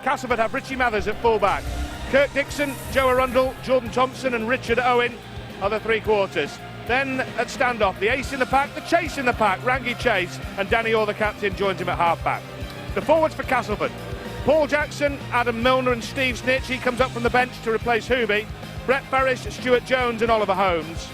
Castleford have Richie Mathers at full-back. Kirk Dixon, Joe Arundel, Jordan Thompson and Richard Owen are the three-quarters. Then at standoff, the ace in the pack, the chase in the pack, Rangi Chase, and Danny Orr, the captain, joins him at half-back. The forwards for Castleford: Paul Jackson, Adam Milner and Steve Snitch. He comes up from the bench to replace Hooby. Brett Ferris, Stuart Jones and Oliver Holmes.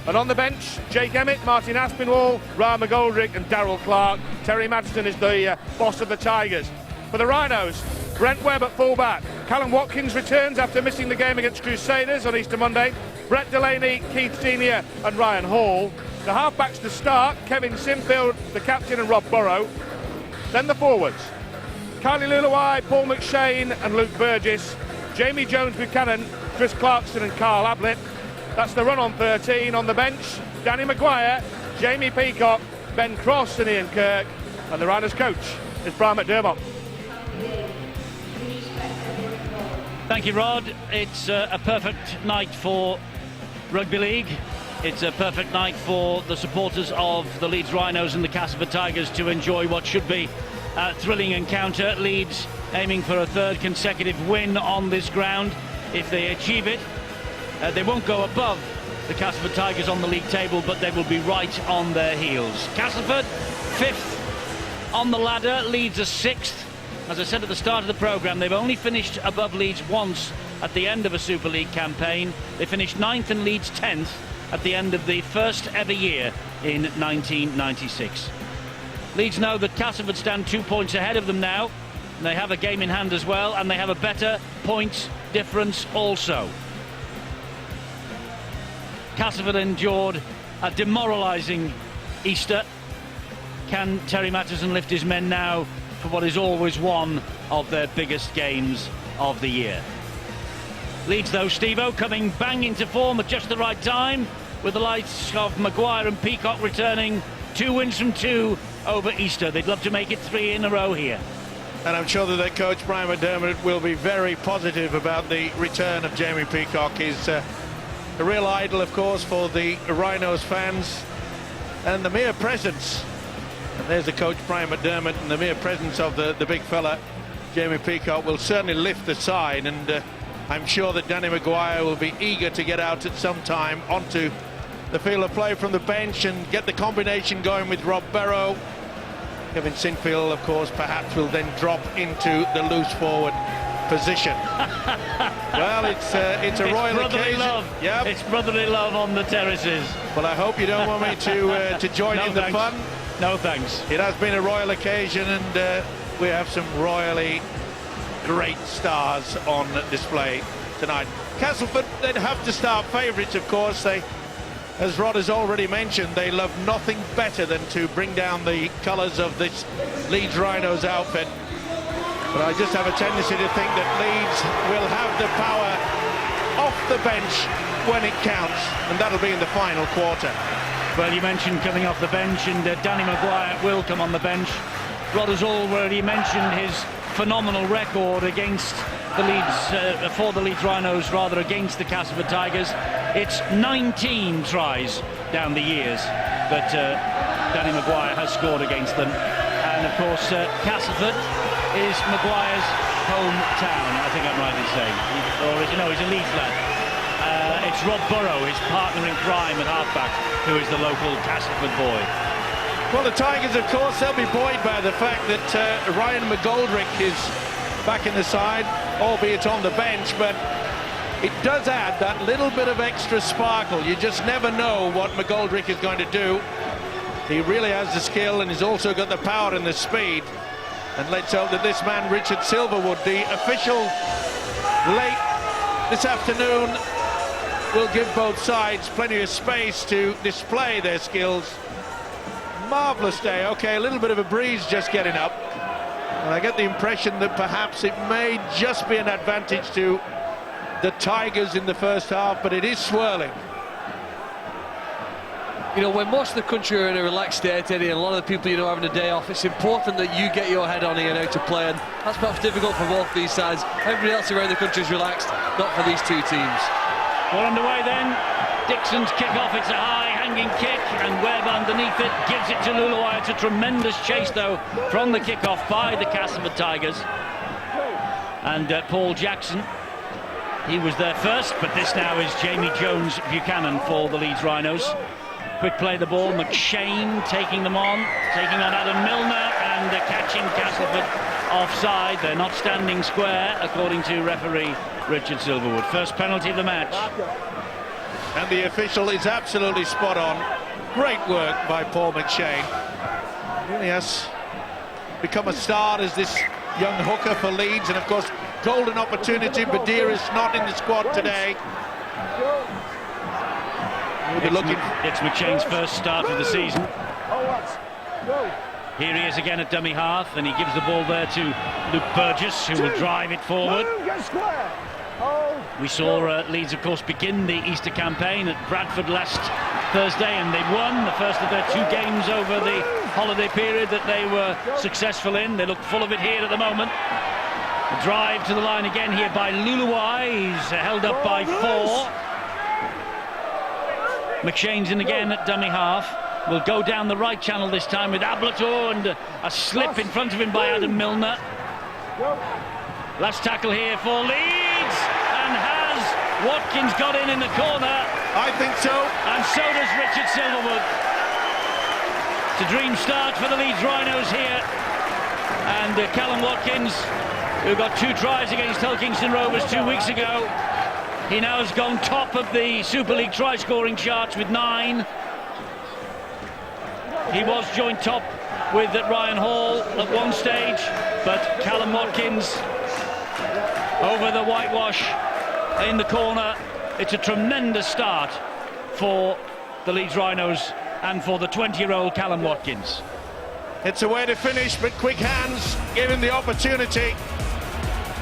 And on the bench, Jake Emmett, Martin Aspinwall, Ryan McGoldrick and Darryl Clark. Terry Madsen is the boss of the Tigers. For the Rhinos, Brent Webb at full-back. Callum Watkins returns after missing the game against Crusaders on Easter Monday. Brett Delaney, Keith Senior and Ryan Hall. The half-backs to start: Kevin Simfield, the captain, and Rob Burrow. Then the forwards: Kylie Luluai, Paul McShane and Luke Burgess. Jamie Jones-Buchanan, Chris Clarkson and Carl Ablett. That's the run on 13. On the bench, Danny Maguire, Jamie Peacock, Ben Cross and Ian Kirk. And the Rhinos coach is Brian McDermott. Thank you, Rod. It's a perfect night for rugby league. It's a perfect night for the supporters of the Leeds Rhinos and the Castleford Tigers to enjoy what should be a thrilling encounter. Leeds aiming for a third consecutive win on this ground. If they achieve it, they won't go above the Castleford Tigers on the league table, but they will be right on their heels. Castleford, 5th on the ladder. Leeds are 6th. As I said at the start of the programme, they've only finished above Leeds once at the end of a Super League campaign. They finished 9th and Leeds 10th at the end of the first ever year in 1996. Leeds know that Castleford stand 2 points ahead of them now. They have a game in hand as well, and they have a better points difference also. Castleford endured a demoralising Easter. Can Terry Matterson lift his men now for what is always one of their biggest games of the year? Leeds, though, Steve-O, coming bang into form at just the right time, with the likes of Maguire and Peacock returning. 2 wins from 2 over Easter. They'd love to make it 3 in a row here. And I'm sure that their coach, Brian McDermott, will be very positive about the return of Jamie Peacock. He's a real idol, of course, for the Rhinos fans. And the mere presence, and there's the coach, Brian McDermott, and the mere presence of the big fella, Jamie Peacock, will certainly lift the side. And I'm sure that Danny Maguire will be eager to get out at some time onto the field of play from the bench and get the combination going with Rob Burrow. Kevin Sinfield, of course, perhaps will then drop into the loose forward position. Well, it's a royal occasion. Love. Yep. It's brotherly love on the terraces. Well, I hope you don't want me to join in the fun. No thanks. It has been a royal occasion, and we have some royally great stars on display tonight. Castleford, they'd have to start favourites, of course. They, as Rod has already mentioned, they love nothing better than to bring down the colours of this Leeds Rhinos outfit. But I just have a tendency to think that Leeds will have the power off the bench when it counts, and that'll be in the final quarter. Well, you mentioned coming off the bench, and Danny Maguire will come on the bench. Rod has already mentioned his phenomenal record against the Leeds, for the Leeds Rhinos, rather, against the Castleford Tigers. It's 19 tries down the years that Danny Maguire has scored against them. And of course, Castleford is Maguire's hometown, I think I'm right in saying. Or is he? No, he's a Leeds lad. It's Rob Burrow, his partner in crime at halfback, who is the local Castleford boy. Well, the Tigers, of course, they'll be buoyed by the fact that Ryan McGoldrick is back in the side, albeit on the bench, but it does add that little bit of extra sparkle. You just never know what McGoldrick is going to do. He really has the skill, and he's also got the power and the speed. And let's hope that this man, Richard Silverwood, the official late this afternoon, will give both sides plenty of space to display their skills. Marvellous day. Okay, a little bit of a breeze just getting up, and I get the impression that perhaps it may just be an advantage to the Tigers in the first half, but it is swirling. You know, when most of the country are in a relaxed state, Eddie, and a lot of the people, you know, having a day off, it's important that you get your head on here now to play, and that's perhaps difficult for both these sides. Everybody else around the country is relaxed, not for these two teams. We're underway then. Dixon's kick-off, it's a high hanging kick, and Webb underneath it gives it to Luluai. It's a tremendous chase, though, from the kick-off by the Castleford Tigers. And Paul Jackson, he was there first, but this now is Jamie Jones-Buchanan for the Leeds Rhinos. Quick play the ball, McShane taking them on, taking on Adam Milner and catching Castleford offside. They're not standing square, according to referee Richard Silverwood. First penalty of the match. And the official is absolutely spot on. Great work by Paul McShane. Really has become a star as this young hooker for Leeds, and of course golden opportunity. Badir is not in the squad today. We'll be looking. It's McShane's first start of the season. Here he is again at dummy half, and he gives the ball there to Luke Burgess, who will drive it forward. We saw Leeds, of course, begin the Easter campaign at Bradford last Thursday, and they won the first of their 2 games over the holiday period that they were successful in. They look full of it here at the moment. A drive to the line again here by Luluai. He's held up by 4. McShane's in again at dummy half. Will go down the right channel this time with Ablator, and a slip in front of him by Adam Milner. Last tackle here for Leeds, and has Watkins got in the corner? I think so. And so does Richard Silverwood. It's a dream start for the Leeds Rhinos here. And Callum Watkins, who got 2 tries against Hull Kingston Rovers 2 weeks ago, he now has gone top of the Super League try-scoring charts with 9. He was joint top with Ryan Hall at one stage, but Callum Watkins over the whitewash in the corner. It's a tremendous start for the Leeds Rhinos and for the 20-year-old Callum Watkins. It's a way to finish, but quick hands gave him the opportunity.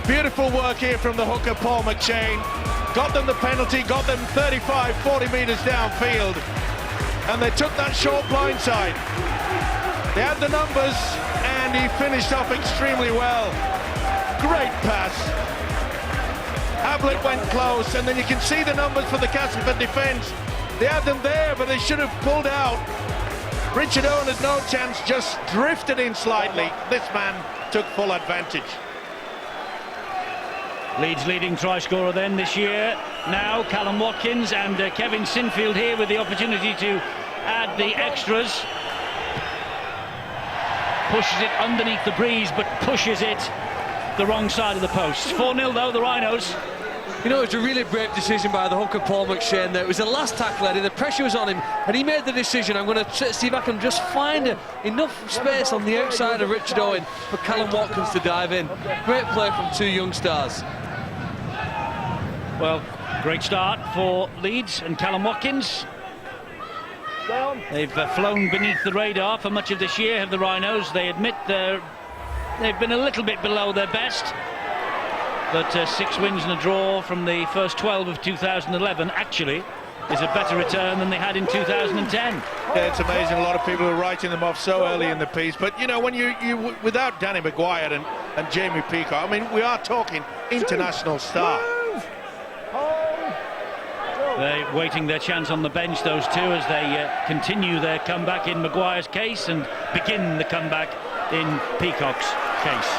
Beautiful work here from the hooker Paul McShane. Got them the penalty, got them 35, 40 metres downfield, and they took that short blindside. They had the numbers, and he finished off extremely well. Great pass. Ablett went close, and then you can see the numbers for the Castleford defence. They had them there, but they should have pulled out. Richard Owen had no chance, just drifted in slightly. This man took full advantage. Leeds leading try scorer then this year. Now Callum Watkins and Kevin Sinfield here with the opportunity to add the extras. Pushes it underneath the breeze, but pushes it the wrong side of the post. 4-0 though, the Rhinos. You know, it was a really brave decision by the hooker Paul McShane there. It was the last tackle, Eddie. The pressure was on him, and he made the decision. I'm going to see if I can just find enough space on the outside of Richard Owen for Callum Watkins to dive in. Great play from 2 young stars. Well, great start for Leeds and Callum Watkins. They've flown beneath the radar for much of this year, have the Rhinos. They admit they've been a little bit below their best. But 6 wins and a draw from the first 12 of 2011 actually is a better return than they had in 2010. Yeah, it's amazing. A lot of people are writing them off so early in the piece. But, you know, when you without Danny Maguire and Jamie Peacock, I mean, we are talking international star. They're waiting their chance on the bench, those two, as they continue their comeback in Maguire's case and begin the comeback in Peacock's case.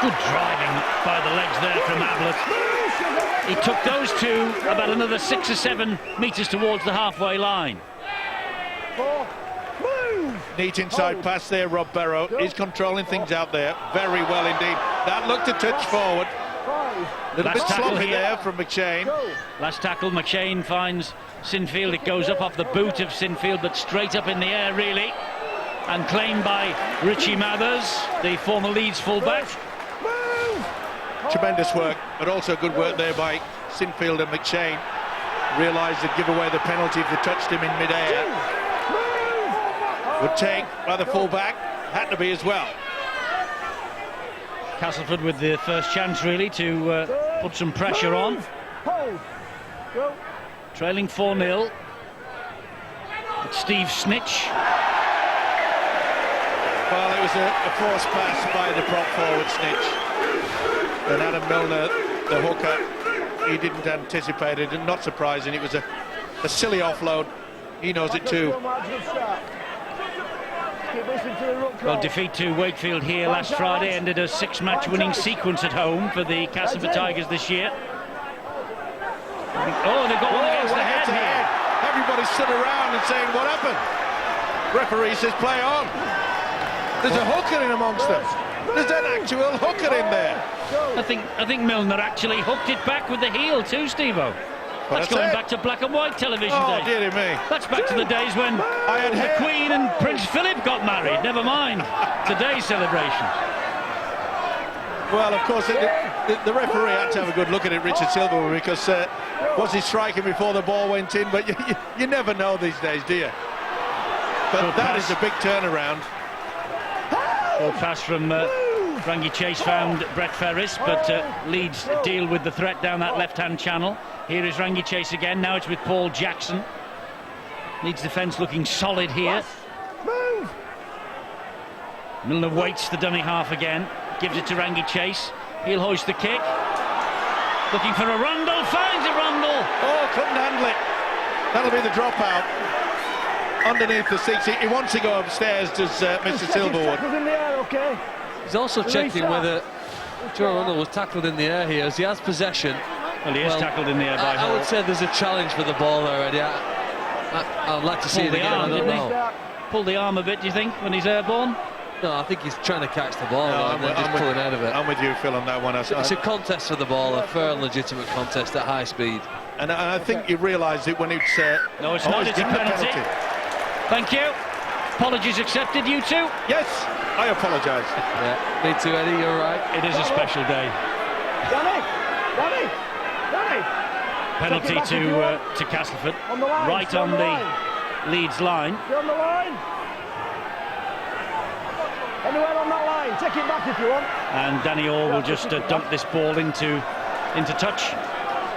Good driving by the legs there from Ablett. He took those 2 about another 6 or 7 metres towards the halfway line. Neat inside pass there, Rob Barrow. He's controlling things out there very well indeed. That looked a touch forward. A little bit sloppy there from McShane. Last tackle, McShane finds Sinfield. It goes up off the boot of Sinfield, but straight up in the air, really. And claimed by Richie Mathers, the former Leeds fullback. Tremendous work, but also good work there by Sinfield and McShane. Realised they'd give away the penalty if they touched him in mid-air. Good take by the fullback. Had to be as well. Castleford with the first chance really to put some pressure on. Trailing 4-0. It's Steve Snitch. Well, it was a forced pass by the prop forward Snitch. And Adam Milner, the hooker, he didn't anticipate it, and not surprising. It was a silly offload. He knows it too. Well, defeat to Wakefield here last Friday ended a 6-match winning sequence at home for the Castleford Tigers this year. Oh, they've got one against the head here. Everybody stood around and saying, what happened? Referee says, play on. There's a hooker in amongst them. There's an actual hooker in there. I think Milner actually hooked it back with the heel too, Steve-O. That's going back to black and white television days. Oh, dearie me. That's back to the days when the Queen and Prince Philip got married. Never mind today's celebration. Well, of course, the referee had to have a good look at it, Richard Silverwood, because was he striking before the ball went in? But you never know these days, do you? But that is a big turnaround. Short pass from Rangi Chase found Brett Ferris, but Leeds deal with the threat down that left-hand channel. Here is Rangi Chase again. Now it's with Paul Jackson. Leeds defence looking solid here. Milner waits the dummy half again. Gives it to Rangi Chase. He'll hoist the kick. Looking for a Rundle. Finds a Rundle. Oh, couldn't handle it. That'll be the dropout. Underneath the six. He wants to go upstairs, does Mr. Silverwood. He's also checking whether Joe Rundle was tackled in the air here, as he has possession. Well, he is tackled in the air by Hall. I would say there's a challenge for the ball already. I'd like to see it again. I don't know. Pull the arm a bit, do you think, when he's airborne? No, I think he's trying to catch the ball and then just pulling out of it. I'm with you, Phil, on that one. It's a contest for the ball, a fair and legitimate contest at high speed. And I think you realise it when it's... no, it's not. It's a penalty. Thank you. Apologies accepted, you two? Yes, I apologise. Yeah, me too, Eddie, you're right. It is a special day. Danny! Penalty to Castleford. Right on the Leeds line. You're on the line. Anywhere on that line, take it back if you want. And Danny Orr will just dump this ball into touch.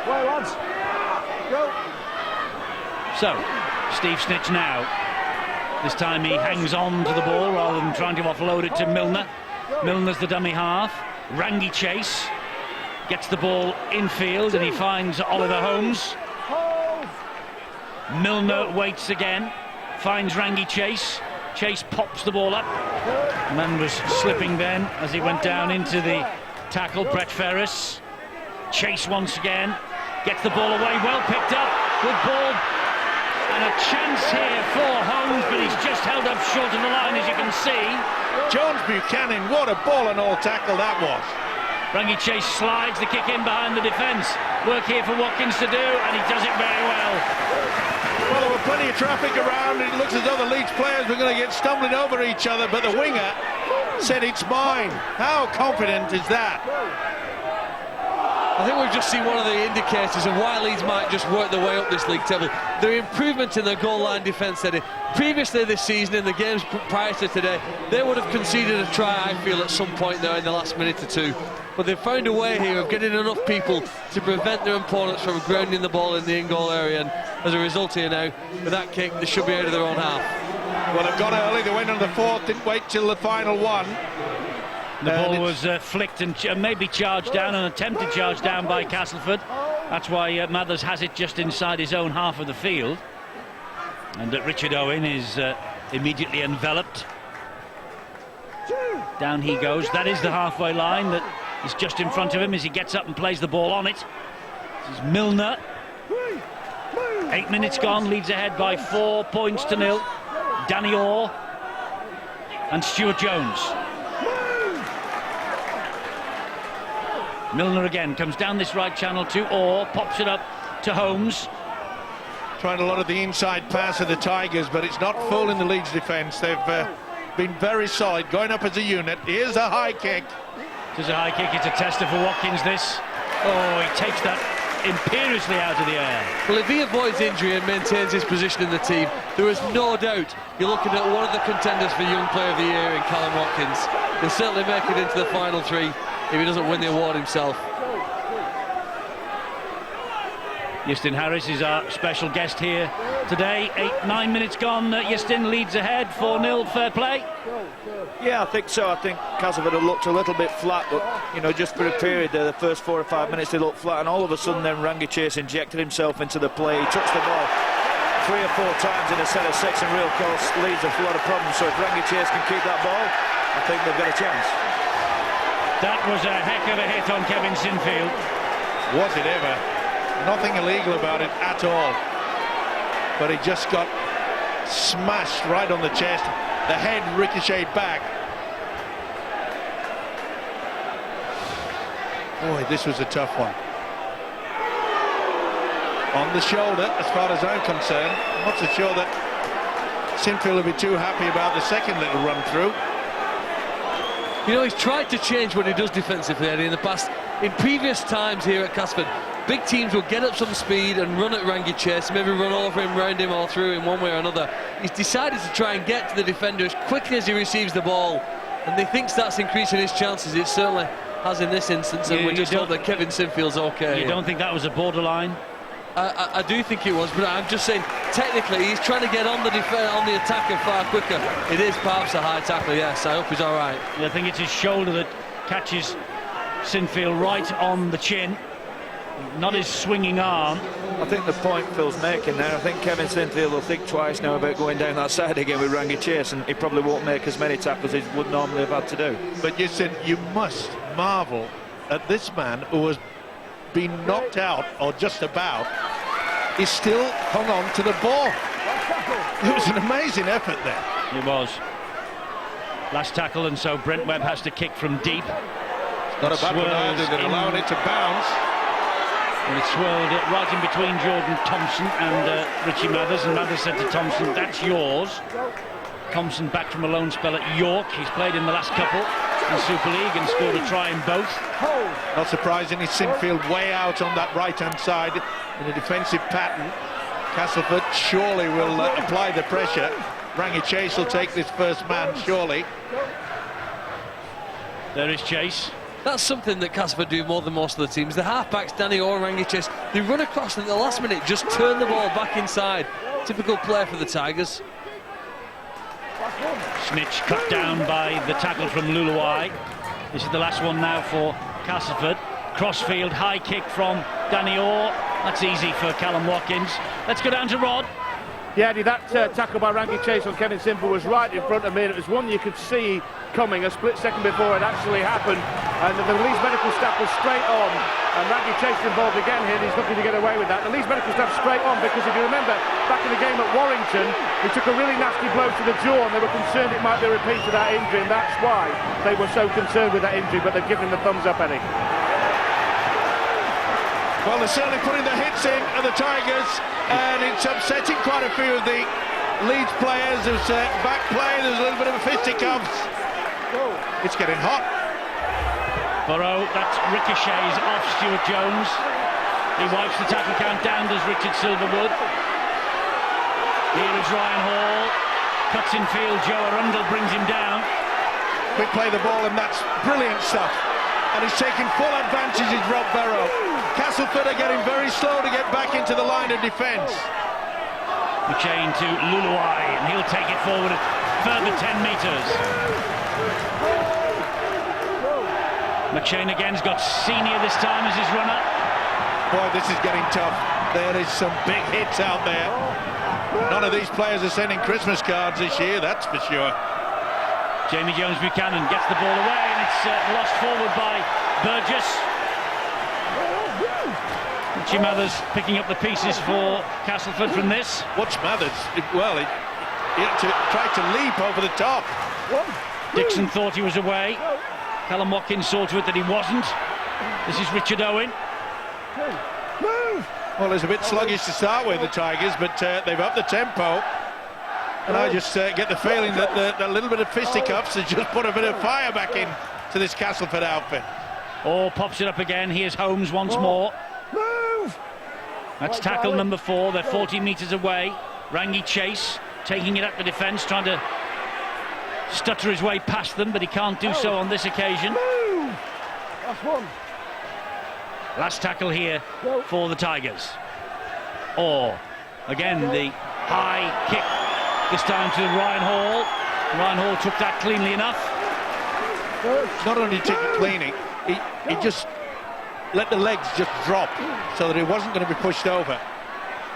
Well, lads, go. So, Steve Snitch now. This time he hangs on to the ball rather than trying to offload it to Milner. Milner's the dummy half. Rangi Chase gets the ball infield and he finds Oliver Holmes. Milner waits again, finds Rangi Chase. Chase pops the ball up. Man was slipping then as he went down into the tackle. Brett Ferris. Chase once again. Gets the ball away. Well picked up. Good ball. And a chance here for Holmes, but he's just held up short of the line, as you can see. Jones Buchanan, what a ball and all tackle that was. Rangi Chase slides the kick in behind the defence. Work here for Watkins to do, and he does it very well. Well, there were plenty of traffic around. It looks as though the Leeds players were going to get stumbling over each other, but the winger said it's mine. How confident is that? I think we've just seen one of the indicators of why Leeds might just work their way up this league table. Their improvement in their goal line defence, Eddie. Previously this season, in the games prior to today, they would have conceded a try, I feel, at some point there in the last minute or two. But they've found a way here of getting enough people to prevent their opponents from grounding the ball in the in-goal area. And as a result here now, with that kick, they should be out of their own half. Well, they've gone early. They went on the fourth, didn't wait till the final one. The ball was flicked and maybe charged down, an attempted charge down by Castleford. That's why Mathers has it just inside his own half of the field. And Richard Owen is immediately enveloped. Down he goes. That is the halfway line that is just in front of him as he gets up and plays the ball on it. This is Milner. 8 minutes gone. Leeds ahead by 4 points to 0. Danny Orr and Stuart Jones. Milner again comes down this right channel to Orr, pops it up to Holmes. Trying a lot of the inside pass of the Tigers, but it's not full in the Leeds defence. They've been very solid, going up as a unit. Here's a high kick. It is a high kick. It's a tester for Watkins, this. Oh, he takes that imperiously out of the air. Well, if he avoids injury and maintains his position in the team, there is no doubt you're looking at one of the contenders for Young Player of the Year in Callum Watkins. He'll certainly make it into the final three if he doesn't win the award himself. Justin Harris is our special guest here today. 9 minutes gone. Justin, Leeds ahead, 4-0, fair play? Yeah, I think so. I think Castleford had looked a little bit flat, but, you know, just for a period there, the first 4 or 5 minutes they looked flat, and all of a sudden then Rangi Chase injected himself into the play. He touched the ball 3 or 4 times in a set of 6 and real cause Leeds a lot of problems. So if Rangi Chase can keep that ball, I think they've got a chance. That was a heck of a hit on Kevin Sinfield. Was it ever? Nothing illegal about it at all. But he just got smashed right on the chest. The head ricocheted back. Boy, this was a tough one. On the shoulder, as far as I'm concerned. I'm not so sure that Sinfield will be too happy about the second little run through. You know, he's tried to change what he does defensively, Eddie, in the past. In previous times here at Castleford, big teams will get up some speed and run at Rangi Chase, maybe run over him, round him or through him one way or another. He's decided to try and get to the defender as quickly as he receives the ball, and he thinks that's increasing his chances. It certainly has in this instance, and we just hope that Kevin Sinfield's okay. You don't think that was a borderline? I do think it was, but I'm just saying, technically, he's trying to get on the attacker far quicker. It is perhaps a high tackle, yes. I hope he's all right. I think it's his shoulder that catches Sinfield right on the chin, not his swinging arm. I think the point Phil's making there, I think Kevin Sinfield will think twice now about going down that side again with Rangi Chase, and he probably won't make as many tackles as he would normally have had to do. But you said you must marvel at this man who has been knocked out, or just about, he still hung on to the ball. It was an amazing effort there. It was. Last tackle, and so Brent Webb has to kick from deep. Not a bad one either, they're allowing it to bounce. And it swirled it right in between Jordan Thompson and Richie Mathers, and Mathers said to Thompson, "That's yours." Thompson back from a loan spell at York. He's played in the last couple in Super League and scored a try in both. Not surprisingly, Sinfield way out on that right-hand side in a defensive pattern. Castleford surely will apply the pressure. Rangi Chase will take this first man, surely. There is Chase. That's something that Castleford do more than most of the teams. The half-backs, Danny or Rangi Chase, they run across and at the last minute just turn the ball back inside. Typical play for the Tigers. Snitch cut down by the tackle from Luluai. This is the last one now for Castleford. Crossfield, high kick from Danny Orr. That's easy for Callum Watkins. Let's go down to Rod. Yeah, Eddie, that tackle by Rangi Chase on Kevin Sinfield was right in front of me, and it was one you could see coming a split second before it actually happened. And the Leeds medical staff was straight on, and Rangi Chase is involved again here, and he's looking to get away with that. The Leeds medical staff straight on, because if you remember, back in the game at Warrington, he took a really nasty blow to the jaw, and they were concerned it might be a repeat of that injury, and that's why they were so concerned with that injury, but they've given him the thumbs up, Eddie. Well, they're certainly putting the hits in at the Tigers, and it's upsetting quite a few of the Leeds players. There's back play, there's a little bit of a fisticuffs. It's getting hot. Burrow, that ricochets off Stuart Jones. He wipes the tackle count down, does Richard Silverwood. Here is Ryan Hall. Cuts in field, Joe Arundel brings him down. Quick play the ball, and that's brilliant stuff. And he's taking full advantage, is Rob Burrow. Castleford are getting very slow to get back into the line of defence. McShane to Luluai, and he'll take it forward a further 10 metres. McShane again's got Senior this time as his runner. Boy, this is getting tough. There is some big hits out there. None of these players are sending Christmas cards this year, that's for sure. Jamie Jones-Buchanan gets the ball away, and it's lost forward by Burgess. Richie Mathers picking up the pieces for Castleford from this. Watch Mathers. Well, he had to try to leap over the top. Dixon thought he was away. Callum Watkins saw to it that he wasn't. This is Richard Owen. Well, it's a bit sluggish to start with, the Tigers, but they've upped the tempo. And I just get the feeling that the little bit of fisticuffs has just put a bit of fire back in to this Castleford outfit. Oh, pops it up again. Here's Holmes once more. That's tackle number 4. They're 40 metres away. Rangi Chase taking it at the defence, trying to stutter his way past them, but he can't do so on this occasion. That's one. Last tackle here for the Tigers. Or, again, the high kick. This time to Ryan Hall. Ryan Hall took that cleanly enough. Not only took it cleanly, he just let the legs just drop so that he wasn't going to be pushed over.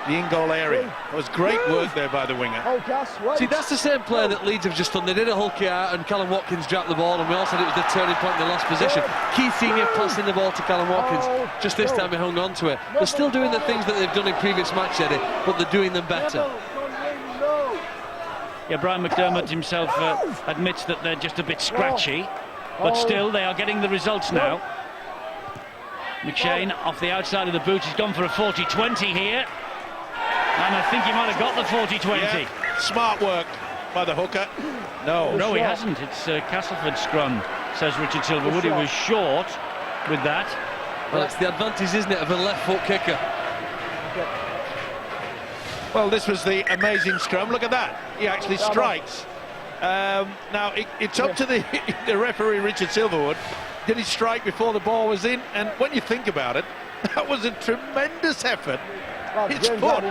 the in-goal area. It was great work there by the winger. Oh, Cass, wait. See, that's the same play that Leeds have just done. They did a Hulky out and Callum Watkins dropped the ball, and we all said it was the turning point in the last possession. Keith Senior passing the ball to Callum Watkins. Just this time he hung on to it. They're still doing the things that they've done in previous matches, Eddie, but they're doing them better. Yeah, Brian McDermott himself admits that they're just a bit scratchy, but still they are getting the results now. McShane off the outside of the boot. He's gone for a 40-20 here, and I think he might have got the 40-20. Yeah, smart work by the hooker. No, he hasn't. It's Castleford scrum, says Richard Silverwood. He was short with that. Well, it's the advantage, isn't it, of a left foot kicker. Well, this was the amazing scrum. Look at that. He actually strikes. Now, it's up to the referee, Richard Silverwood. Did he strike before the ball was in? And when you think about it, that was a tremendous effort. His foot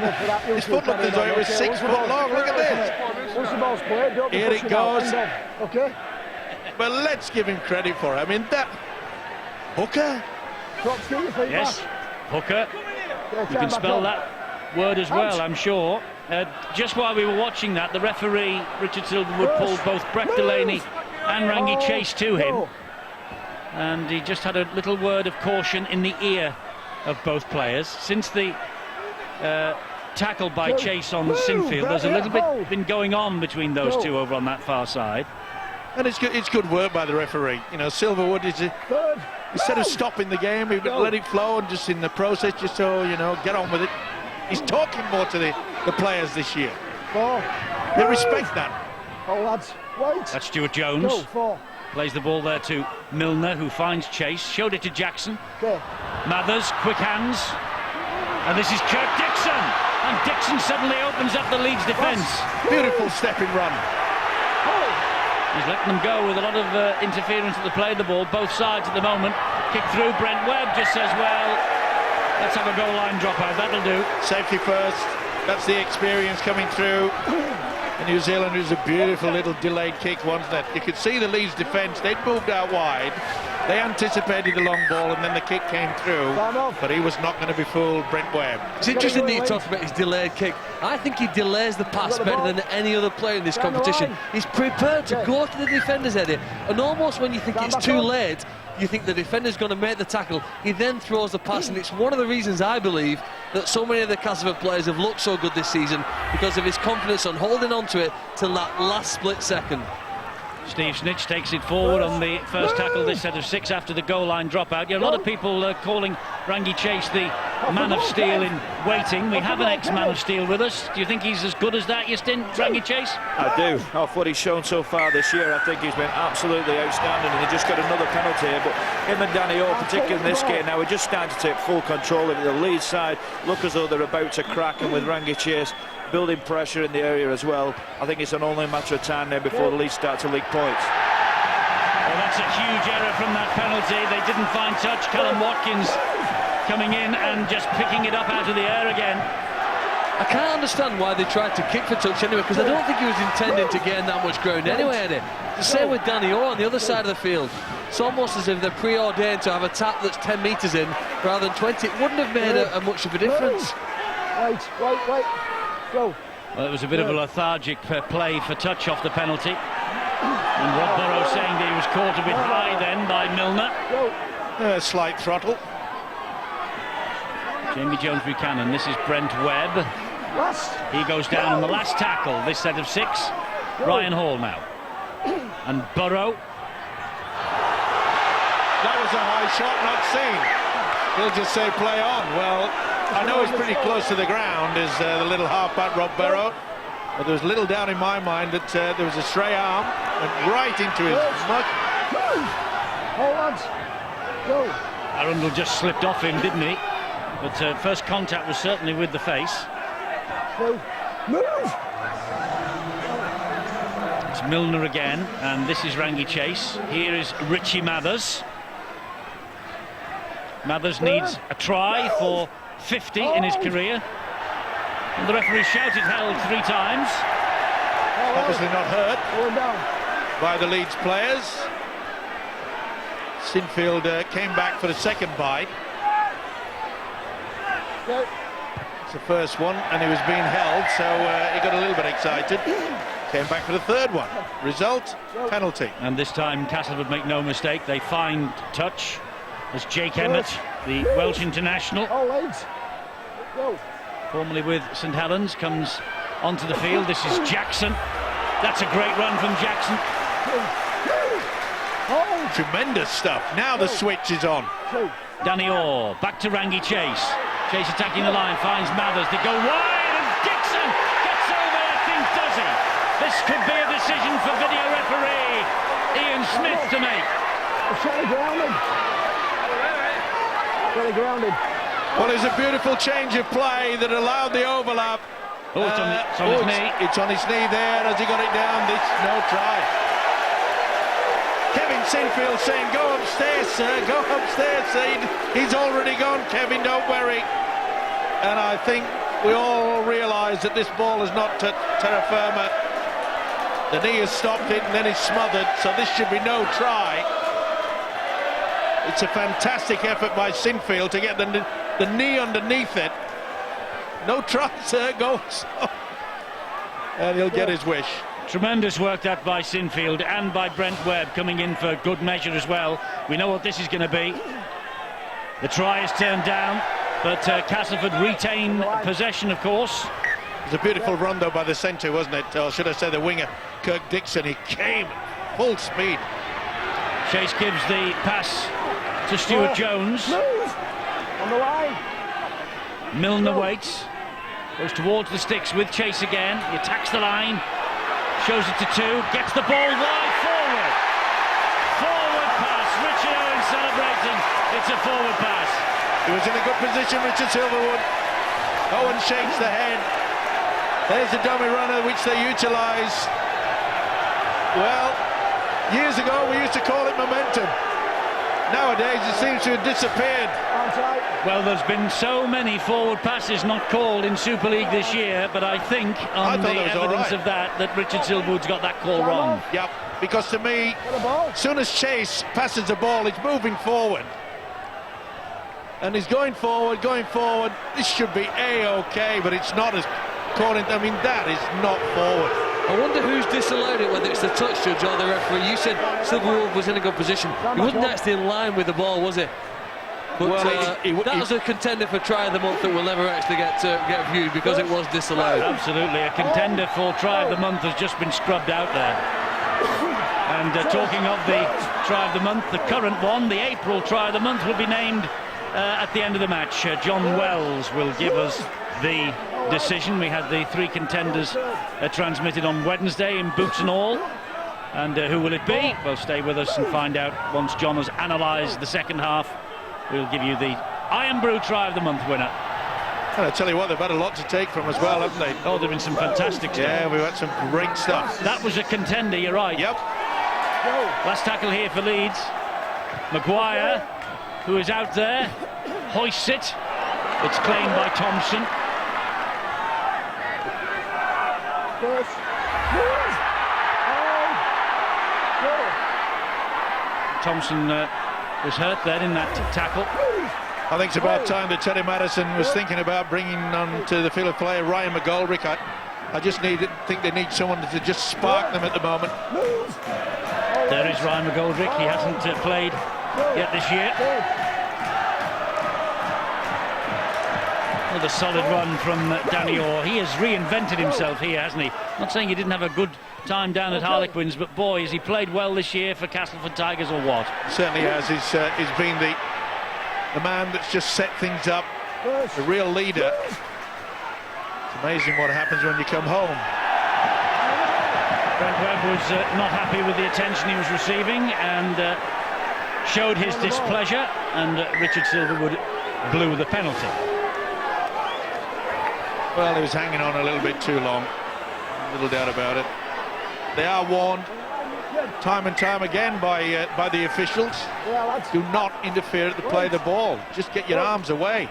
looked as though it was 6 foot long. Look at this. Here it goes. Okay. But let's give him credit for it. I mean, that hooker. Yes, hooker. You can spell that word as well, I'm sure. Just while we were watching that, the referee, Richard Silverwood, pulled both Brett Delaney and Rangi Chase to him. And he just had a little word of caution in the ear of both players. Since the tackle by Chase on Sinfield, there's a little bit been going on between those two over on that far side. And it's good work by the referee. You know, Silverwood is instead of stopping the game, we've let it flow, and just in the process, just so, you know, get on with it. He's talking more to the players this year. They respect that. Oh, lads, wait. That's Stuart Jones. Plays the ball there to Milner, who finds Chase. Showed it to Jackson. Mathers, quick hands. And this is Kirk Dixon. And Dixon suddenly opens up the Leeds defence. Beautiful stepping run. He's letting them go with a lot of interference at the play of the ball, both sides at the moment. Kick through. Brent Webb just says, well, let's have a goal line dropout. That'll do. Safety first. That's the experience coming through. The New Zealanders, a beautiful little delayed kick, wasn't it? You could see the Leeds defence, they'd moved out wide. They anticipated the long ball, and then the kick came through. But he was not going to be fooled, Brent Webb. It's interesting that you talk about his delayed kick. I think he delays the pass better than any other player in this competition. He's prepared to go to the defenders, Eddie. And almost when you think it's too late, you think the defender's going to make the tackle, he then throws the pass, and it's one of the reasons I believe that so many of the Castleford players have looked so good this season, because of his confidence on holding on to it till that last split second. Steve Snitch takes it forward on the first tackle, this set of 6 after the goal line dropout. Yeah, a lot of people calling Rangi Chase the man of steel in waiting. We have an ex-man of steel with us. Do you think he's as good as that, Justin, Rangi Chase? I do. Off what he's shown so far this year, I think he's been absolutely outstanding, and he just got another penalty here. But him and Danny Orr, particularly in this game, now we're just starting to take full control of it. The Leeds side look as though they're about to crack, and with Rangi Chase building pressure in the area as well, I think it's only a matter of time now before the Leeds start to leak points. Well, that's a huge error from that penalty. They didn't find touch. Callum Watkins coming in and just picking it up out of the air again. I can't understand why they tried to kick for touch anyway, because I don't think he was intending to gain that much ground anyway, Eddie. The same with Danny Orr on the other side of the field. It's almost as if they're preordained to have a tap that's 10 metres in rather than 20. It wouldn't have made a much of a difference. Wait. Go. Well, it was a bit of a lethargic play for touch off the penalty. And Rob Burrow saying that he was caught a bit high then by Milner. Slight throttle. Jamie Jones-Buchanan, this is Brent Webb. He goes down on the last tackle, this set of 6. Ryan Hall now. And Burrow. That was a high shot, not seen. He'll just say play on. Well, I know he's pretty close to the ground, is the little half-back Rob Burrow. But there was little doubt in my mind that there was a stray arm, went right into his mug. Go. Arundel just slipped off him, didn't he? But first contact was certainly with the face. Move. It's Milner again, and this is Rangi Chase. Here is Richie Mathers. Mathers needs a try for 50 in his career. And the referee shouted held 3 times. Obviously not hurt by the Leeds players. Sinfield came back for the second bite. It's the first one, and he was being held, so he got a little bit excited. Came back for the third one. Result, penalty. And this time Castleford make no mistake. They find touch as Jake Emmett, the Welsh international, Oh, Leeds. Go. formerly with St Helens, comes onto the field. This is Jackson. That's a great run from Jackson. Oh. Tremendous stuff. Now the switch is on. Two. Danny Orr, back to Rangi Chase. Chase attacking the line, finds Mathers. They go wide, and Dixon gets over, I think, does he? This could be a decision for video referee Ian Smith to make. Shot grounded. Shot grounded. Well, it's a beautiful change of play that allowed the overlap. Oh, it's on his knee. It's on his knee there. Has he got it down? This no try. Kevin Sinfield saying, "Go upstairs, sir. Go upstairs." He's already gone, Kevin. Don't worry. And I think we all realise that this ball is not terra firma. The knee has stopped it, and then it's smothered. So this should be no try. It's a fantastic effort by Sinfield to get the knee underneath it. No try, sir. Go. And he'll get his wish. Tremendous work that by Sinfield and by Brent Webb, coming in for good measure as well. We know what this is going to be. The try is turned down, but Castleford retain possession, of course. It was a beautiful run though by the centre, wasn't it? Or should I say the winger, Kirk Dixon. He came full speed. Chase gives the pass to Stuart Jones. Move. On the line. Milner waits, goes towards the sticks with Chase again. He attacks the line, shows it to two, gets the ball wide forward. Forward pass, Richard Owen celebrating. It's a forward pass. He was in a good position, Richard Silverwood. Owen shakes the head. There's the dummy runner which they utilise. Well, years ago we used to call it momentum. Nowadays it seems to have disappeared. Well, there's been so many forward passes not called in Super League this year, but I think on the evidence of that Richard Silverwood's got that call wrong. Yep, because to me, as soon as Chase passes the ball, he's moving forward. And he's going forward. This should be A-OK, but it's not as calling. I mean, that is not forward. I wonder who's disallowed it, whether it's the touch judge or the referee. You said Silverwood was in a good position. He wasn't actually in line with the ball, was he? But well, that was a contender for try of the month that will never actually get viewed because it was disallowed. Absolutely, a contender for try of the month has just been scrubbed out there. And talking of the try of the month, the current one, the April try of the month, will be named at the end of the match. John Wells will give us the decision. We had the three contenders transmitted on Wednesday in boots and all. And who will it be? Well, stay with us and find out once John has analysed the second half. We'll give you the Iron Brew Try of the Month winner. And I tell you what, they've had a lot to take from as well, haven't they? Oh, there have been some fantastic stuff. Yeah, we've had some great stuff. That was a contender, you're right. Yep. Last tackle here for Leeds. Maguire, who is out there, hoists it. It's claimed by Thompson. Thompson was hurt there in that tackle. I think it's about time that Teddy Madison was thinking about bringing on to the field of play Ryan McGoldrick. I just think they need someone to just spark them at the moment. There is Ryan McGoldrick. He hasn't played yet this year. Another solid run from Danny Orr. He has reinvented himself here, hasn't he? Not saying he didn't have a good time down at Harlequins, but boy, has he played well this year for Castleford Tigers or what? Certainly has. He's been the man that's just set things up, the real leader. It's amazing what happens when you come home. Brent Webb was not happy with the attention he was receiving and showed his displeasure, and Richard Silverwood blew the penalty. Well, he was hanging on a little bit too long, little doubt about it. They are warned time and time again by the officials. Do not interfere at the play of the ball. Just get your arms away.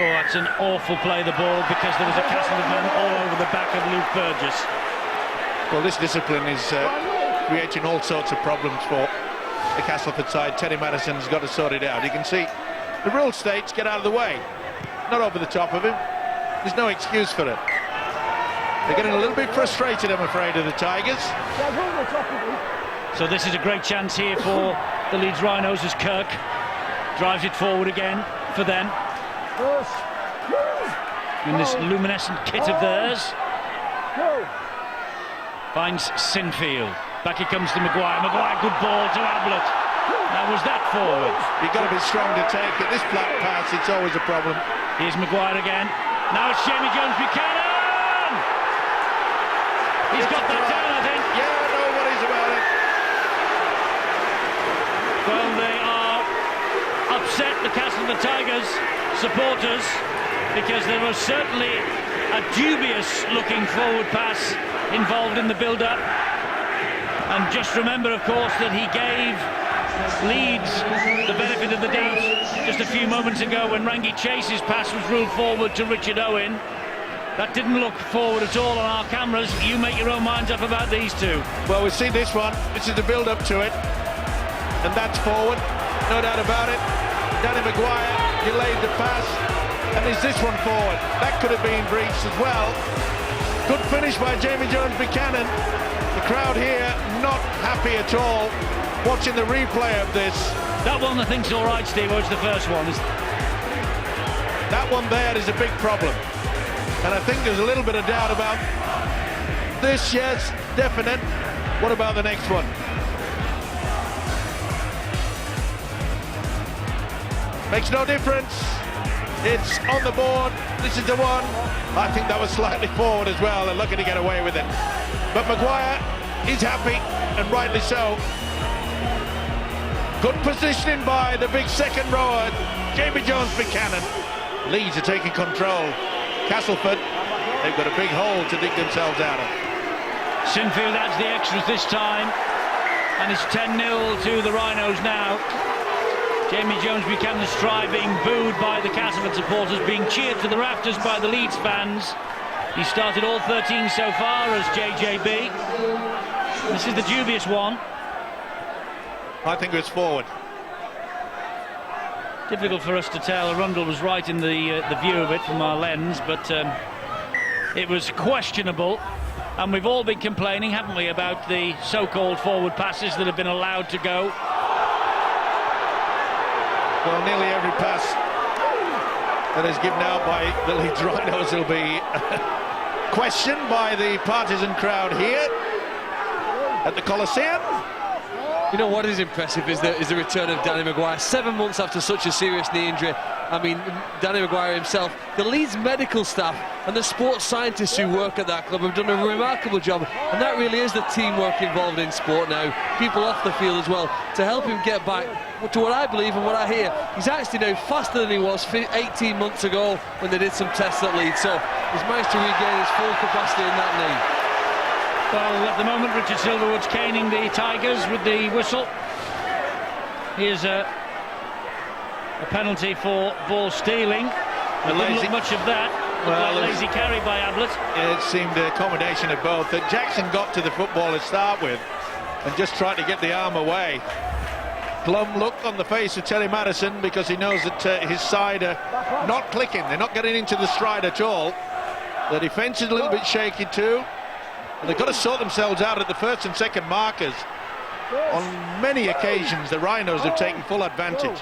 Oh, that's an awful play of the ball because there was a Castleford man all over the back of Luke Burgess. Well, this discipline is creating all sorts of problems for the Castleford side. Teddy Madison's got to sort it out. You can see the rule states get out of the way, not over the top of him. There's no excuse for it. They're getting a little bit frustrated, I'm afraid, of the Tigers. So this is a great chance here for the Leeds Rhinos as Kirk drives it forward again for them. In this luminescent kit of theirs. Finds Sinfield. Back he comes to Maguire. Maguire, good ball to Ablett. Now was that forward? You've got to be strong to take it. This flat pass, it's always a problem. Here's Maguire again. Now it's Jamie Jones-Buchanan! He's got that down, I think. Yeah, no worries about it. Well, they are upset, the Castleford Tigers supporters, because there was certainly a dubious-looking forward pass involved in the build-up. And just remember, of course, that he gave Leeds the benefit of the doubt just a few moments ago when Rangi Chase's pass was ruled forward to Richard Owen. That didn't look forward at all on our cameras. You make your own minds up about these two. Well, we've seen this one. This is the build-up to it. And that's forward, no doubt about it. Danny Maguire delayed the pass. And is this one forward? That could have been breached as well. Good finish by Jamie Jones-Buchanan. The crowd here not happy at all watching the replay of this. That one I think's all right, Steve. Was the first one. That one there is a big problem. And I think there's a little bit of doubt about this. Yes, definite. What about the next one? Makes no difference. It's on the board. This is the one. I think that was slightly forward as well. They're looking to get away with it. But Maguire is happy, and rightly so. Good positioning by the big second rower, Jamie Jones-Buchanan. Leeds are taking control. Castleford, they've got a big hole to dig themselves out of. Sinfield adds the extras this time, and it's 10-0 to the Rhinos now. Jamie Jones-Buchanan striving, booed by the Castleford supporters, being cheered to the rafters by the Leeds fans. He started all 13 so far as JJB. This is the dubious one. I think it was forward. Difficult for us to tell. Arundel was right in the view of it from our lens, but it was questionable. And we've all been complaining, haven't we, about the so-called forward passes that have been allowed to go. Well, nearly every pass that is given out by the Leeds Rhinos will be questioned by the partisan crowd here at the Coliseum. You know what is impressive is the return of Danny Maguire. 7 months after such a serious knee injury. I mean, Danny Maguire himself, the Leeds medical staff and the sports scientists who work at that club have done a remarkable job, and that really is the teamwork involved in sport now. People off the field as well, to help him get back to what I believe and what I hear. He's actually now faster than he was 18 months ago when they did some tests at Leeds, so he's managed to regain his full capacity in that knee. Well, at the moment, Richard Silverwood's caning the Tigers with the whistle. Here's a penalty for ball stealing. There didn't look much of that. Well, like lazy carry by Ablett. It seemed a combination of both. That Jackson got to the football to start with and just tried to get the arm away. Glum look on the face of Terry Madison because he knows that his side are not clicking. They're not getting into the stride at all. The defence is a little bit shaky too. And they've got to sort themselves out at the first and second markers. On many occasions, the Rhinos have taken full advantage.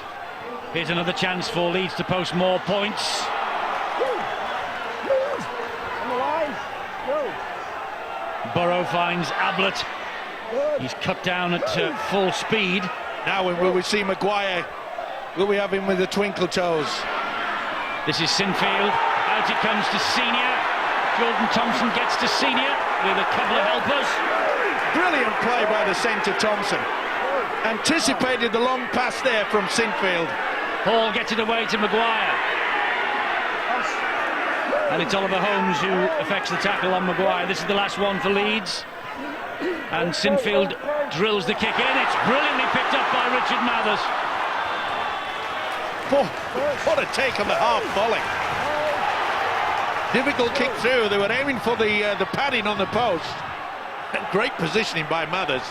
Here's another chance for Leeds to post more points. Burrow finds Ablett. He's cut down at full speed. Now will we see Maguire? Will we have him with the twinkle toes? This is Sinfield. Out it comes to Senior. Jordan Thompson gets to Senior with a couple of helpers. Brilliant play by the centre, Thompson. Anticipated the long pass there from Sinfield. Hall gets it away to Maguire. And it's Oliver Holmes who effects the tackle on Maguire. This is the last one for Leeds. And Sinfield drills the kick in. It's brilliantly picked up by Richard Mathers. Oh, what a take on the half volley. Difficult kick through. They were aiming for the padding on the post. And great positioning by Mathers.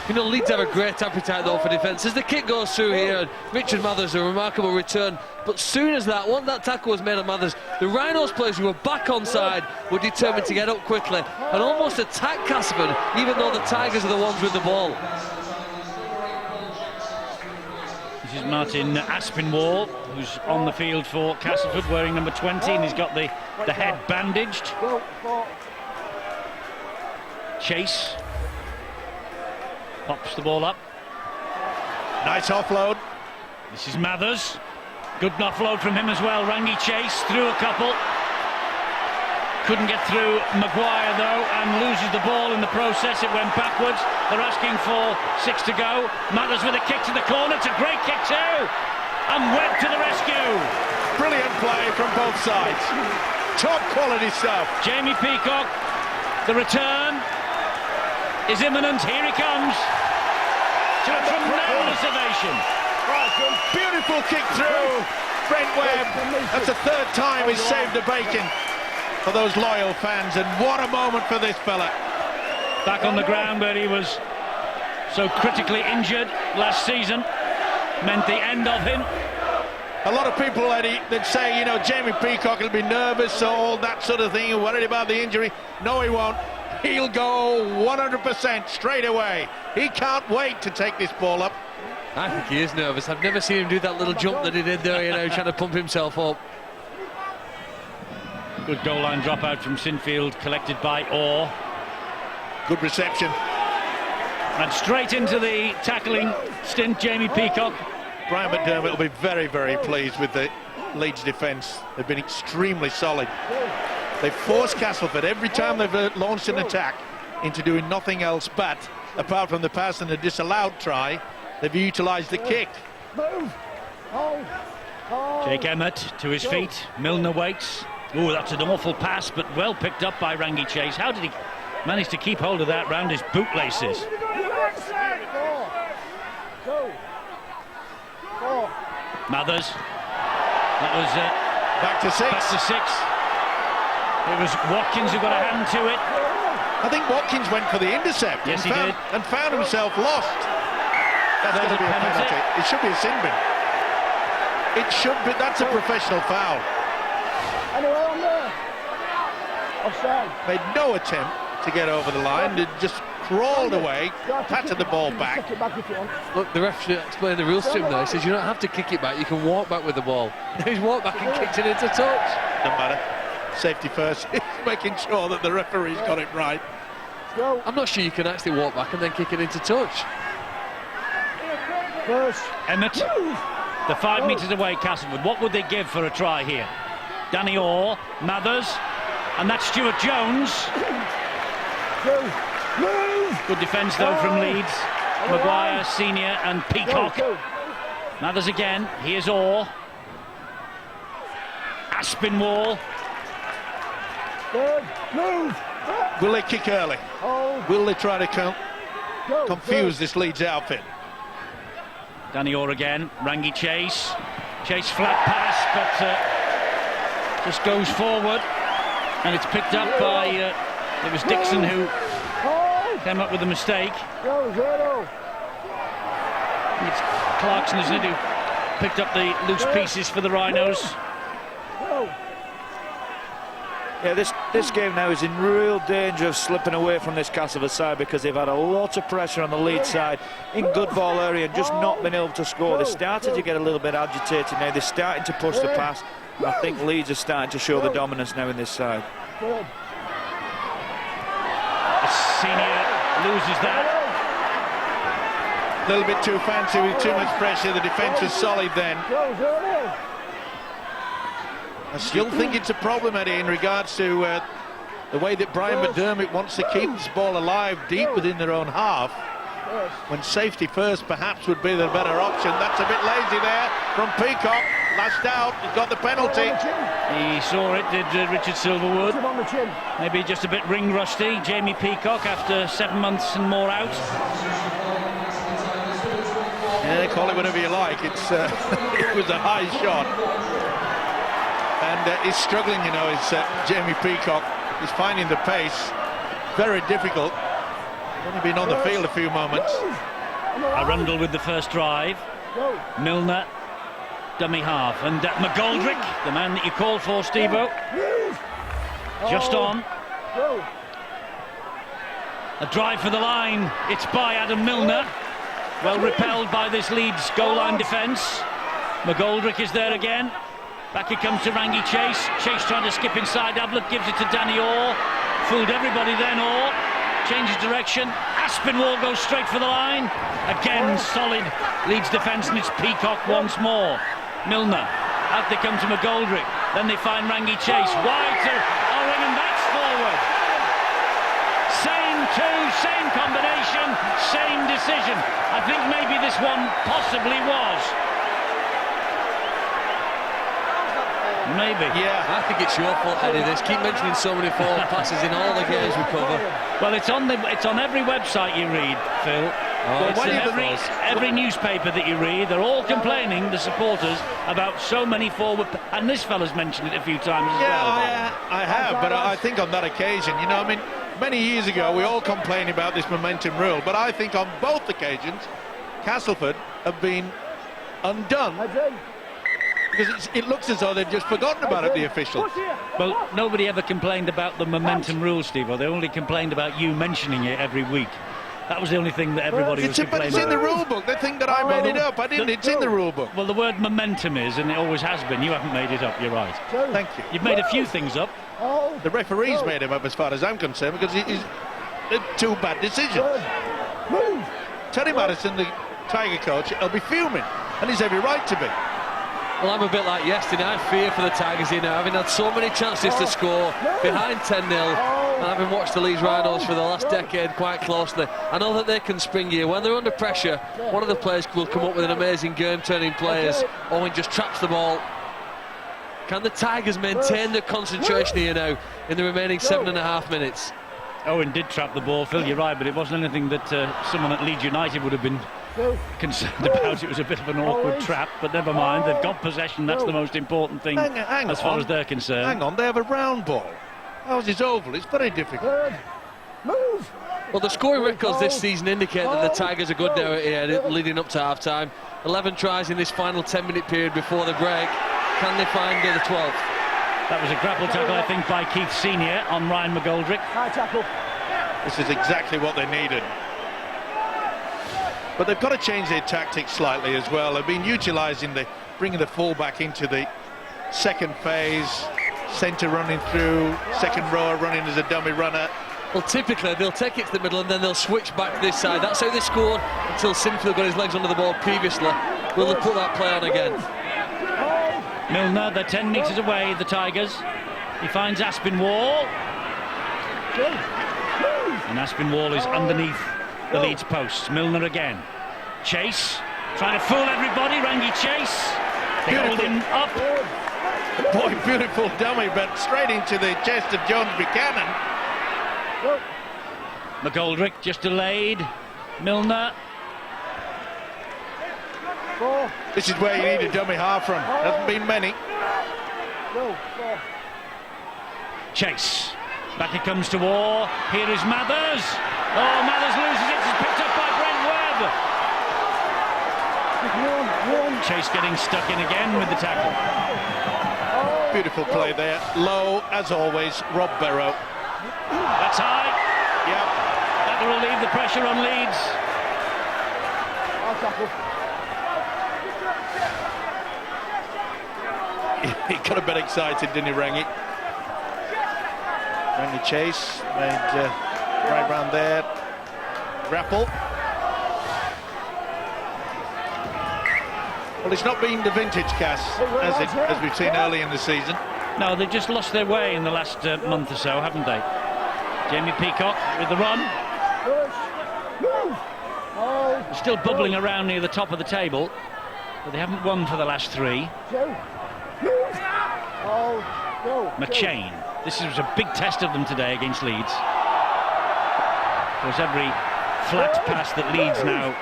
You know, Leeds have a great appetite though for defence. As the kick goes through here, and Richard Mathers, a remarkable return. But soon as once that tackle was made on Mathers, the Rhinos players who were back onside were determined to get up quickly and almost attack Castleford, even though the Tigers are the ones with the ball. This is Martin Aspinwall, who's on the field for Castleford, wearing number 20, and he's got the head bandaged. Chase pops the ball up. Nice offload. This is Mathers. Good offload from him as well. Rangi Chase through a couple. Couldn't get through Maguire though, and loses the ball in the process. It went backwards. They're asking for 6 to go. Mathers with a kick to the corner. It's a great kick too. And Webb to the rescue. Brilliant play from both sides. Top quality stuff. Jamie Peacock. The return is imminent. Here he comes. To a tremendous ovation. Beautiful kick through. Brent Webb. That's the 3rd time he's saved the bacon for those loyal fans, and what a moment for this fella. Back on the ground where he was so critically injured last season. Meant the end of him. A lot of people, Eddie, that say, you know, Jamie Peacock will be nervous, all that sort of thing, worried about the injury. No, he won't. He'll go 100% straight away. He can't wait to take this ball up. I think he is nervous. I've never seen him do that little jump that he did there, you know, trying to pump himself up. Good goal line dropout from Sinfield, collected by Orr. Good reception. And straight into the tackling stint, Jamie Peacock. Brian McDermott will be very, very pleased with the Leeds defence. They've been extremely solid. They've forced Castleford every time they've launched an attack into doing nothing else but, apart from the pass and the disallowed try, they've utilised the kick. Jake Emmett to his feet. Milner waits. Oh, that's an awful pass, but well picked up by Rangi Chase. How did he manage to keep hold of that round his bootlaces? Mathers. That was back to 6. Back to 6. It was Watkins who got a hand to it. I think Watkins went for the intercept. Yes, he did. And found himself lost. That's going to be a penalty. It should be a sin bin. It should be. That's a professional foul. Anyway, on there. Offside. Made no attempt to get over the line. They just crawled away, patted the ball back. Look, the ref explained the rules to him there. He says you don't have to kick it back, you can walk back with the ball. He's walked back and kicked it into touch. Doesn't matter. Safety first. He's making sure that the referee's got it right. I'm not sure you can actually walk back and then kick it into touch. Emmett, the 5 metres away, Castleford. What would they give for a try here? Danny Orr, Mathers, and that's Stuart Jones. Good defence though from Leeds. Maguire, Senior and Peacock. Mathers again. Here's Orr. Aspinwall. Will they kick early? Will they try to confuse this Leeds outfit? Danny Orr again. Rangi Chase. Chase flat pass, but just goes forward. And it's picked up by... it was Dixon who came up with the mistake. It's Clarkson, isn't it, who picked up the loose pieces for the Rhinos. Yeah, this game now is in real danger of slipping away from this Castleford side because they've had a lot of pressure on the Leeds side in good ball area and just not been able to score. They started to get a little bit agitated now. They're starting to push the pass. I think Leeds are starting to show the dominance now in this side. Senior loses that. A little bit too fancy with too much pressure. The defence was solid then. I still think it's a problem, Eddie, in regards to the way that Brian McDermott wants to keep this ball alive deep within their own half. When safety first perhaps would be the better option. That's a bit lazy there from Peacock. Lashed out, he's got the penalty. He saw it, did Richard Silverwood. Maybe just a bit ring rusty. Jamie Peacock after 7 months and more out. Yeah, call it whatever you like. It's it was a high shot. And he's struggling, you know, it's Jamie Peacock. He's finding the pace very difficult. Only been on the field a few moments. Arundel with the first drive. Milner, dummy half. And McGoldrick, the man that you called for, Steve-O. Just on. A drive for the line. It's by Adam Milner. Well repelled by this Leeds goal line defence. McGoldrick is there again. Back it comes to Rangi Chase. Chase trying to skip inside. Ablett gives it to Danny Orr. Fooled everybody then, Orr. Changes direction. Aspinwall goes straight for the line. Again, solid Leeds defence, and it's Peacock once more. Milner. Out they come to McGoldrick. Then they find Rangi Chase. Wide to Owen, and that's forward. Same two, same combination, same decision. I think maybe this one possibly was. Maybe. Yeah, I think it's your fault, Eddie. This keep mentioning so many forward passes in all the games we cover. Well, it's on every website you read, Phil. It's in every newspaper that you read. They're all complaining, the supporters, about so many forward. And this fella's mentioned it a few times as well. Yeah, I have, but I think on that occasion, you know, I mean, many years ago we all complained about this momentum rule, but I think on both occasions Castleford have been undone. Because it looks as though they've just forgotten about it, the officials. Well, nobody ever complained about the momentum rule, Steve. They only complained about you mentioning it every week. That was the only thing that everybody was complaining about. But it's in the rule book. They think that I made it up. I didn't. It's in the rule book. Well, the word momentum is, and it always has been. You haven't made it up. You're right. Thank you. You've made a few things up. The referees made him up, as far as I'm concerned, because they're two bad decisions. Terry Madison, the Tiger coach, will be fuming, and he's every right to be. Well, I'm a bit like yesterday. I fear for the Tigers here now, having had so many chances to score behind 10-0, and having watched the Leeds Rhinos for the last decade quite closely. I know that they can spring here. When they're under pressure, one of the players will come up with an amazing game-turning play as Owen just traps the ball. Can the Tigers maintain their concentration here now in the remaining 7.5 minutes? Owen did trap the ball, Phil, you're right, but it wasn't anything that someone at Leeds United would have been concerned about. It was a bit of an awkward trap, but never mind. They've got possession. That's the most important thing as far as they're concerned. Hang on, they have a round ball. Ours is oval. It's very difficult. Well, the scoring records this season indicate that the Tigers are good now here, leading up to half-time. 11 tries in this final 10-minute period before the break. Can they find the 12th? That was a grapple tackle, I think, by Keith Senior on Ryan McGoldrick. High tackle. This is exactly what they needed. But they've got to change their tactics slightly as well. They've been utilising bringing the full-back into the second phase, centre running through, second row running as a dummy runner. Well, typically they'll take it to the middle and then they'll switch back to this side. That's how they scored until Sinfield got his legs under the ball previously. Will they put that play on again? Milner, they're 10 metres away, the Tigers. He finds Aspinwall. And Aspinwall is underneath the Leeds posts. Milner again. Chase, trying to fool everybody. Rangi Chase. They hold him up. Boy, beautiful dummy, but straight into the chest of Jones Buchanan. McGoldrick just delayed. Milner. This is where you need a dummy half from. Hasn't been many. Chase. Back it comes to Orr. Here is Mathers. Oh, Mathers loses it. It's picked up by Brent Webb. Chase getting stuck in again with the tackle. Beautiful play there. Low, as always, Rob Barrow. That's high. Yep. That will relieve the pressure on Leeds. He got a bit excited, didn't he, Rangi? Rangi Chase made right round there. Grapple. Well, it's not been the vintage Cass, as we've seen early in the season. No, they've just lost their way in the last month or so, haven't they? Jamie Peacock with the run. They're still bubbling around near the top of the table, but they haven't won for the last 3. McShane. This was a big test of them today against Leeds. Of course, every flat pass that Leeds now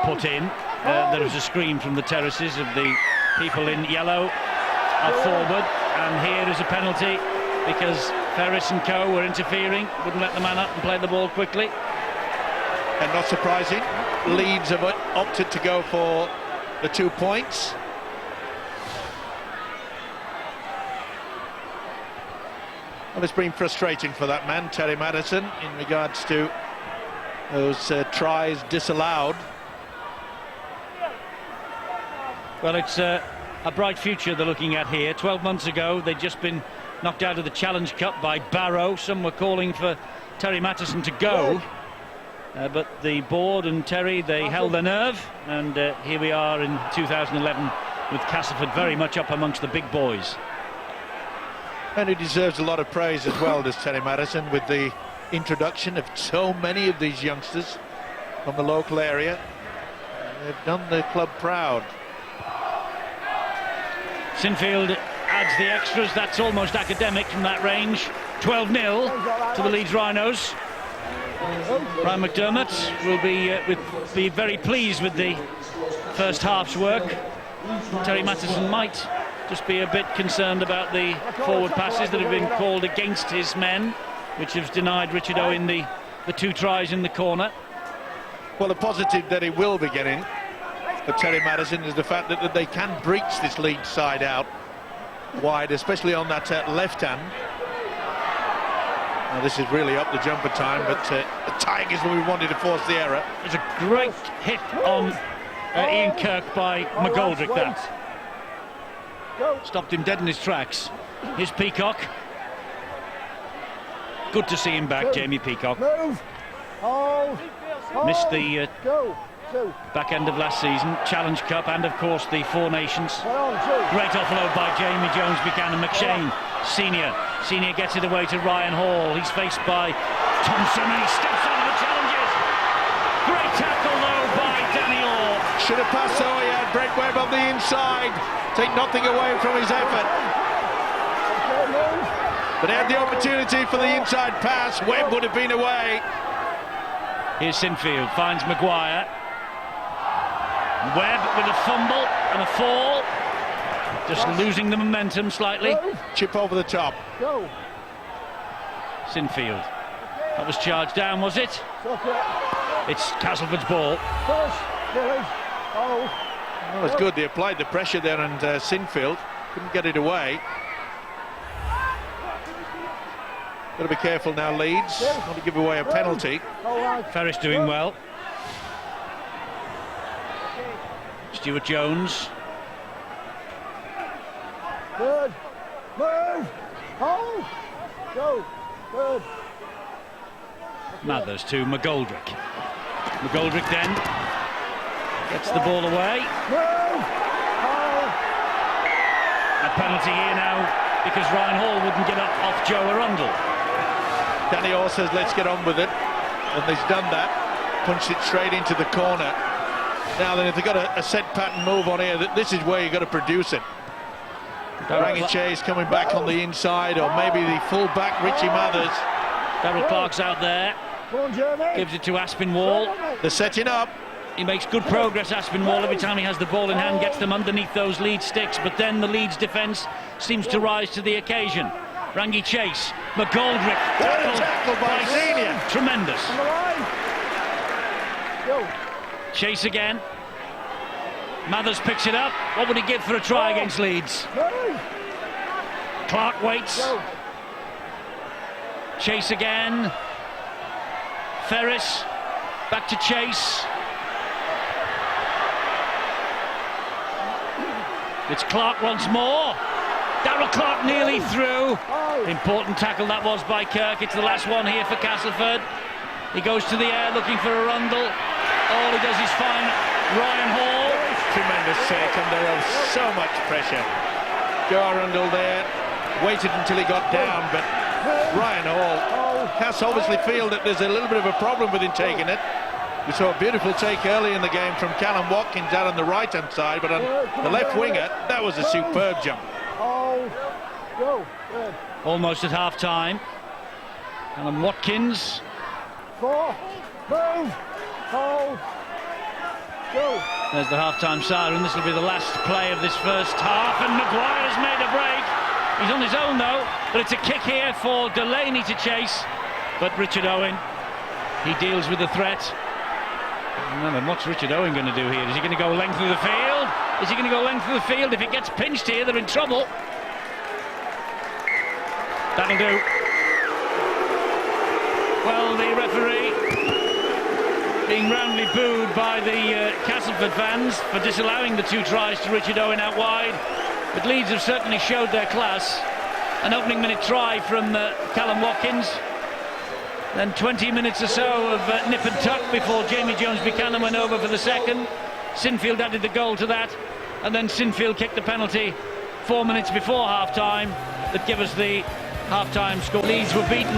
put in, there was a scream from the terraces of the people in yellow forward, and here is a penalty because Ferris and co were interfering, wouldn't let the man up and play the ball quickly. And not surprising, Leeds have opted to go for the 2 points. Well, it's been frustrating for that man, Terry Madison, in regards to those tries disallowed. Well, it's a bright future they're looking at here. 12 months ago, they'd just been knocked out of the Challenge Cup by Barrow. Some were calling for Terry Madison to go. But the board and Terry, they held their nerve. And here we are in 2011 with Castleford very much up amongst the big boys. And he deserves a lot of praise as well, does Terry Madison, with the introduction of so many of these youngsters from the local area. They've done the club proud. Sinfield adds the extras. That's almost academic from that range. 12-0 to the Leeds Rhinos. Brian McDermott will be very pleased with the first half's work. Terry Madison might just be a bit concerned about the forward passes that have been called against his men, which has denied Richard Owen the 2 tries in the corner. Well, the positive that he will be getting for Terry Madison is the fact that they can breach this Leeds side out wide, especially on that left hand. Now, this is really up the jumper time, but the Tigers will be wanting to force the error. There's a great hit on Ian Kirk by McGoldrick. That stopped him dead in his tracks. Here's Peacock. Good to see him back, Jamie Peacock. Missed the back end of last season, Challenge Cup, and of course the Four Nations. Great offload by Jamie Jones Buchanan. McShane, senior gets it away to Ryan Hall. He's faced by Thompson and he steps on the challenges. Great tackle though by Danny Orr. Should have passed though. He had Brett Webb on the inside. Take nothing away from his effort. But he had the opportunity for the inside pass. Webb would have been away. Here's Sinfield, finds Maguire. Webb with a fumble and a fall. Just losing the momentum slightly. Chip over the top. Sinfield. That was charged down, was it? It's Castleford's ball. Well, it's good. They applied the pressure there, and Sinfield couldn't get it away. Got to be careful now, Leeds. Not to give away a penalty. Ferris doing well. Stuart Jones. Good. Move. Hold. Go. Good. Mathers to McGoldrick. McGoldrick then gets the ball away. Move. Hold. A penalty here now because Ryan Hall wouldn't get up off Joe Arundel. Danny Orr says, let's get on with it. And he's done that. Punched it straight into the corner. Now then, if they've got a set pattern move on here, this is where you've got to produce it. Rangi Chase coming back on the inside, or maybe the full-back Richie Mathers. Darryl Clark's out there. Gives it to Aspinwall. They're setting up. He makes good progress, Aspinwall, every time he has the ball in hand, gets them underneath those Leeds sticks, but then the Leeds defence seems to rise to the occasion. Rangi Chase, McGoldrick, tackle by Senior. Tremendous. Chase again. Mathers picks it up. What would he give for a try against Leeds? Clark waits. Chase again. Ferris. Back to Chase. It's Clark once more. Darryl Clark nearly through. Important tackle that was by Kirk. It's the last one here for Castleford. He goes to the air looking for Arundel. All he does is find Ryan Hall. Tremendous take under so much pressure. Joe Arundel there. Waited until he got down, but Ryan Hall. Cass obviously feel that there's a little bit of a problem with him taking it. We saw a beautiful take early in the game from Callum Watkins out on the right-hand side, but on the left winger, that was a superb jump. Almost at half-time. Callum Watkins. Move. Hold. Go. There's the half-time siren. This will be the last play of this first half, and Maguire's made a break. He's on his own though, but it's a kick here for Delaney to chase. But Richard Owen, he deals with the threat. Remember, what's Richard Owen going to do here? Is he going to go length of the field? Is he going to go length of the field? If he gets pinched here, they're in trouble. That'll do. Well, the referee being roundly booed by the Castleford fans for disallowing the 2 tries to Richard Owen out wide. But Leeds have certainly showed their class. An opening minute try from Callum Watkins. Then 20 minutes or so of nip and tuck before Jamie Jones-Buchanan went over for the second. Sinfield added the goal to that, and then Sinfield kicked the penalty 4 minutes before half-time that gave us the half-time score. Leeds were beaten